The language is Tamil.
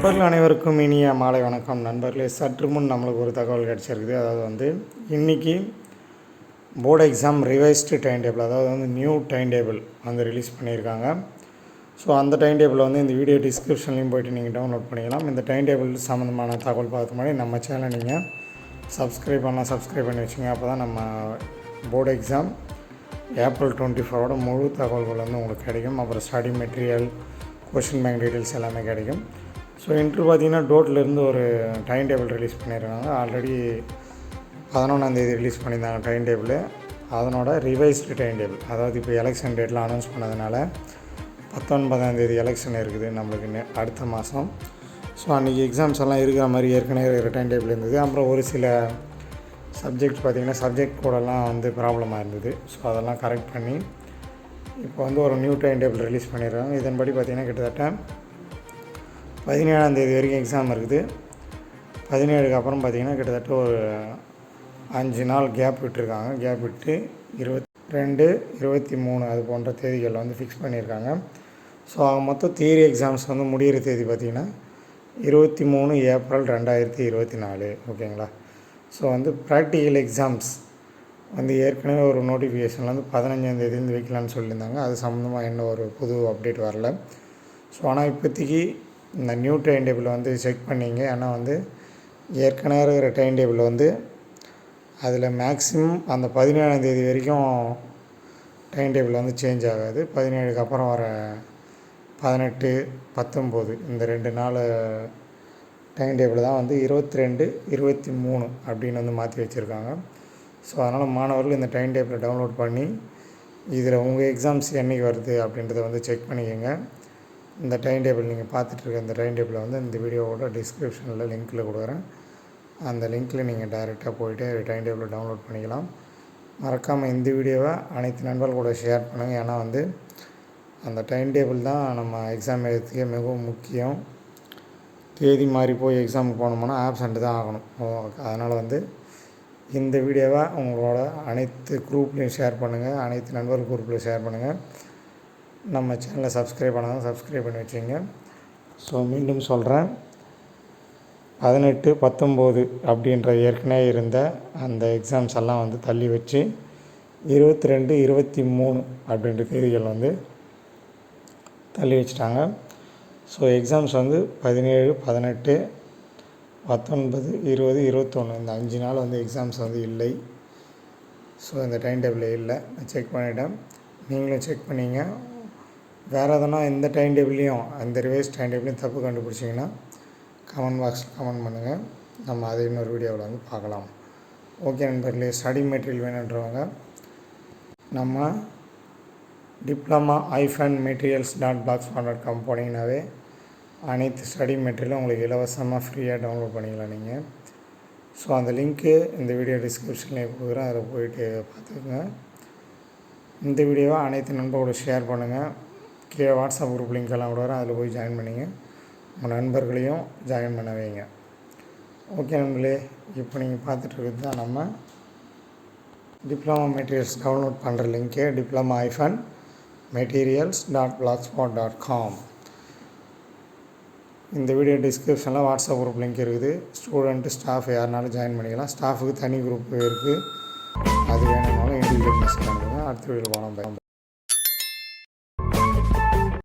நண்பர்கள் அனைவருக்கும் இனிய மாலை வணக்கம். நண்பர்களே, சற்று முன் நம்மளுக்கு ஒரு தகவல் கிடச்சிருக்குது. அதாவது இன்றைக்கி board exam revised time table, அதாவது நியூ டைம் டேபிள் ரிலீஸ் பண்ணியிருக்காங்க. ஸோ அந்த டைம் டேபிள் இந்த வீடியோ டிஸ்கிரிப்ஷன்லேயும் போய்ட்டு நீங்கள் டவுன்லோட் பண்ணிக்கலாம். இந்த டைம் டேபிள் சம்மந்தமான தகவல் பார்க்க முன்னாடி நம்ம சேனலை நீங்கள் சப்ஸ்கிரைப் பண்ணி வச்சுங்க. அப்போ தான் நம்ம போர்டு எக்ஸாம் ஏப்ரல் 24 முழு தகவல்கள் உங்களுக்கு கிடைக்கும். அப்புறம் study material, question bank details எல்லாமே கிடைக்கும். ஸோ இன்ட்ரு பார்த்திங்கன்னா டோட்லேருந்து ஒரு டைம் டேபிள் ரிலீஸ் பண்ணியிருக்காங்க. ஆல்ரெடி 11ஆந்தேதி ரிலீஸ் பண்ணியிருந்தாங்க டைம் டேபிள். அதனோட ரிவைஸ்டு டைம் டேபிள், அதாவது இப்போ எலெக்ஷன் டேட்லாம் அனௌன்ஸ் பண்ணதுனால 19ஆந்தேதி எலெக்ஷன் இருக்குது நம்மளுக்கு அடுத்த மாதம். ஸோ அன்றைக்கி எக்ஸாம்ஸ் எல்லாம் இருக்கிற மாதிரி ஏற்கனவே இருக்கிற டைம் டேபிள் இருந்தது. அப்புறம் ஒரு சில சப்ஜெக்ட் பார்த்திங்கன்னா சப்ஜெக்ட் கோடெல்லாம் ப்ராப்ளமாக இருந்தது. ஸோ அதெல்லாம் கரெக்ட் பண்ணி இப்போ ஒரு நியூ டைம் டேபிள் ரிலீஸ் பண்ணியிருக்காங்க. இதன்படி பார்த்திங்கன்னா கிட்டத்தட்ட 17ஆந்தேதி வரைக்கும் எக்ஸாம் இருக்குது. 17க்கு அப்புறம் பார்த்திங்கன்னா கிட்டத்தட்ட ஒரு 5 நாள் கேப் விட்டுருக்காங்க. கேப் விட்டு 22, 23 அது போன்ற தேதிகளில் ஃபிக்ஸ் பண்ணியிருக்காங்க. ஸோ மொத்தம் தியரி எக்ஸாம்ஸ் முடிகிற தேதி பார்த்திங்கன்னா 23 ஏப்ரல் 2024. ஓகேங்களா? ஸோ ப்ராக்டிக்கல் எக்ஸாம்ஸ் ஏற்கனவே ஒரு நோட்டிஃபிகேஷனில் 15ஆந்தேதிலேருந்து வைக்கலான்னு சொல்லியிருந்தாங்க. அது சம்மந்தமாக என்ன ஒரு புது அப்டேட் வரல. ஸோ ஆனால் இப்போதைக்கு இந்த நியூ டைம் டேபிள் செக் பண்ணிங்க. ஏன்னா ஏற்கனவே இருக்கிற டைம் டேபிள் அதில் மேக்ஸிமம் அந்த 17ஆந்தேதி வரைக்கும் டைம் டேபிள் சேஞ்ச் ஆகாது. 17க்கு அப்புறம் வர 18, 19 இந்த 2 நாள் டைம் டேபிள் தான் 22, 23 அப்படின்னு மாற்றி வச்சுருக்காங்க. ஸோ அதனால் மாணவர்கள் இந்த டைம் டேபிளை டவுன்லோட் பண்ணி இதில் உங்கள் எக்ஸாம்ஸ் என்றைக்கு வருது அப்படின்றத செக் பண்ணிக்கோங்க. இந்த டைம் டேபிள் நீங்கள் பார்த்துட்ருக்க இந்த டைம் டேபிளை இந்த வீடியோவோட டிஸ்கிரிப்ஷனில் லிங்க்கில் கொடுக்குறேன். அந்த லிங்க்கில் நீங்கள் டைரெக்டாக போய்ட்டு டைம் டேபிளை டவுன்லோட் பண்ணிக்கலாம். மறக்காமல் இந்த வீடியோவை அனைத்து நண்பர்கள் கூட ஷேர் பண்ணுங்கள். ஏன்னா அந்த டைம் டேபிள் தான் நம்ம எக்ஸாம் எழுதுறதுக்கே மிகவும் முக்கியம். தேதி மாறி போய் எக்ஸாமுக்கு போனோம்னா ஆப்சண்ட் தான் ஆகணும். அதனால் இந்த வீடியோவை உங்களோட அனைத்து குரூப்லேயும் ஷேர் பண்ணுங்கள். அனைத்து நண்பர்கள் குரூப்பில் ஷேர் பண்ணுங்கள். நம்ம சேனலை சப்ஸ்கிரைப் பண்ணாலும் சப்ஸ்கிரைப் பண்ணி வச்சுங்க. ஸோ மீண்டும் சொல்கிறேன், 18, 19 அப்படின்ற ஏற்கனவே இருந்த அந்த எக்ஸாம்ஸ் எல்லாம் தள்ளி வச்சு 22, 23 அப்படின்ற தேதிகள் தள்ளி வச்சுட்டாங்க. ஸோ எக்ஸாம்ஸ் 17, 18, 19, 20, 21 இந்த 5 நாள் எக்ஸாம்ஸ் இல்லை. ஸோ இந்த டைம் டேபிள் இல்லை, நான் செக் பண்ணிவிட்டேன். நீங்களும் செக் பண்ணிங்க. வேறு எதனா இந்த டைம் டேபிள்லையும் அந்த ரிவைஸ் டைம் டேபிளையும் தப்பு கண்டுபிடிச்சிங்கன்னா கமெண்ட் பாக்ஸில் கமெண்ட் பண்ணுங்கள். நம்ம அதை இன்னொரு வீடியோவில் பார்க்கலாம். ஓகே நண்பர்களே, ஸ்டடி மெட்டீரியல் வேணுன்றவங்க நம்ம diploma-materials.blogspot.com போனீங்கன்னாவே அனைத்து ஸ்டடி மெட்டீரியலும் உங்களுக்கு இலவசமாக ஃப்ரீயாக டவுன்லோட் பண்ணிக்கலாம் நீங்கள். ஸோ அந்த லிங்க்கு இந்த வீடியோ டிஸ்கிரிப்ஷன்லேயே கொடுக்குறேன், அதில் போய்ட்டு பார்த்துக்கோங்க. இந்த வீடியோவை அனைத்து நண்பர்களோட ஷேர் பண்ணுங்கள். கீழே வாட்ஸ்அப் குரூப் லிங்க் எல்லாம் கூட வரும், அதில் போய் ஜாயின் பண்ணிங்க. உங்கள் நண்பர்களையும் ஜாயின் பண்ண வைங்க. ஓகே நண்பர்களே, இப்போ நீங்கள் பார்த்துட்ருக்கிறது தான் நம்ம டிப்ளமா மெட்டீரியல்ஸ் டவுன்லோட் பண்ணுற லிங்க்கு diploma-materials.blogspot.com. இந்த வீடியோ டிஸ்கிரிப்ஷனில் வாட்ஸ்அப் குரூப் லிங்க் இருக்குது. ஸ்டூடெண்ட்டு, ஸ்டாஃப் யாருனாலும் ஜாயின் பண்ணிக்கலாம். ஸ்டாஃபுக்கு தனி குரூப் இருக்குது, அது வேணும்னாலும் இண்டிவிஜுவல் மெசேஜ் அனுப்புங்க. அடுத்த வீடியோ போனோம்.